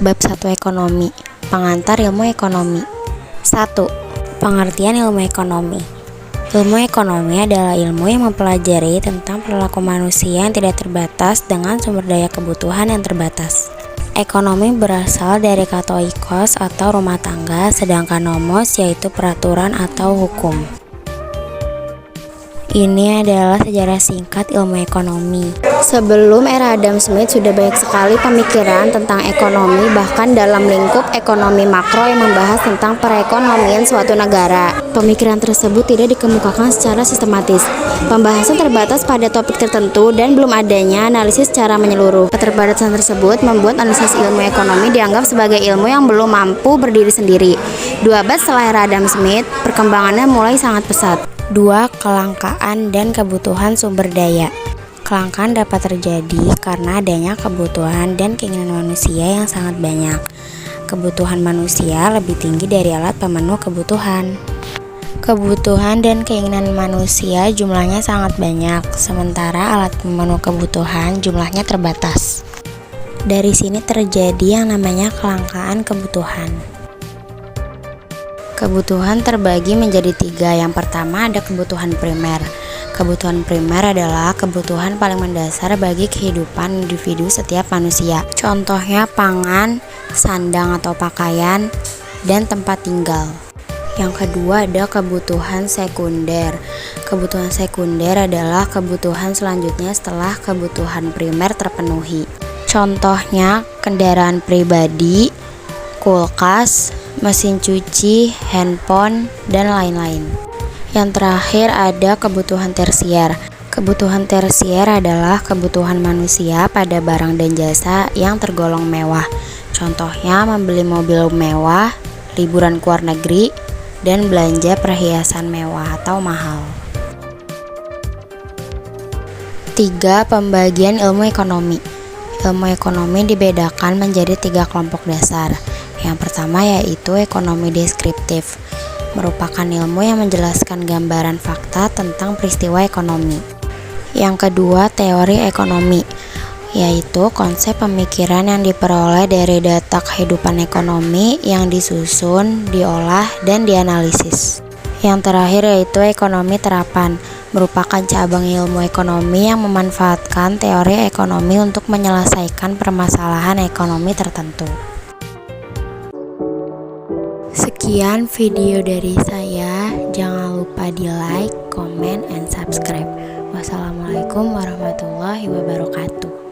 Bab 1 Ekonomi. Pengantar ilmu ekonomi. 1. Pengertian ilmu ekonomi. Ilmu ekonomi adalah ilmu yang mempelajari tentang perilaku manusia yang tidak terbatas dengan sumber daya kebutuhan yang terbatas. Ekonomi berasal dari kata oikos atau rumah tangga, sedangkan nomos yaitu peraturan atau hukum. Ini adalah sejarah singkat ilmu ekonomi. Sebelum era Adam Smith sudah banyak sekali pemikiran tentang ekonomi, bahkan dalam lingkup ekonomi makro yang membahas tentang perekonomian suatu negara. Pemikiran tersebut tidak dikemukakan secara sistematis. Pembahasan terbatas pada topik tertentu dan belum adanya analisis secara menyeluruh. Keterbatasan tersebut membuat analisis ilmu ekonomi dianggap sebagai ilmu yang belum mampu berdiri sendiri. 2 abad setelah era Adam Smith, perkembangannya mulai sangat pesat. 2. Kelangkaan dan kebutuhan sumber daya. Kelangkaan dapat terjadi karena adanya kebutuhan dan keinginan manusia yang sangat banyak. Kebutuhan manusia lebih tinggi dari alat pemenuh kebutuhan. Kebutuhan dan keinginan manusia jumlahnya sangat banyak, sementara alat pemenuh kebutuhan jumlahnya terbatas. Dari sini terjadi yang namanya kelangkaan kebutuhan. Kebutuhan terbagi menjadi 3. Yang pertama ada kebutuhan primer. Kebutuhan primer adalah kebutuhan paling mendasar bagi kehidupan individu setiap manusia. Contohnya pangan, sandang atau pakaian, dan tempat tinggal. Yang kedua ada kebutuhan sekunder. Kebutuhan sekunder adalah kebutuhan selanjutnya setelah kebutuhan primer terpenuhi. Contohnya kendaraan pribadi, kulkas, mesin cuci, handphone, dan lain-lain. Yang terakhir ada kebutuhan tersier. Kebutuhan tersier adalah kebutuhan manusia pada barang dan jasa yang tergolong mewah. Contohnya membeli mobil mewah, liburan ke luar negeri, dan belanja perhiasan mewah atau mahal. 3. Pembagian ilmu ekonomi. Ilmu ekonomi dibedakan menjadi 3 kelompok dasar. Yang pertama yaitu ekonomi deskriptif, merupakan ilmu yang menjelaskan gambaran fakta tentang peristiwa ekonomi. Yang kedua teori ekonomi, yaitu konsep pemikiran yang diperoleh dari data kehidupan ekonomi yang disusun, diolah, dan dianalisis. Yang terakhir yaitu ekonomi terapan, merupakan cabang ilmu ekonomi yang memanfaatkan teori ekonomi untuk menyelesaikan permasalahan ekonomi tertentu. Sekian video dari saya, jangan lupa di like, comment, and subscribe. Wassalamualaikum warahmatullahi wabarakatuh.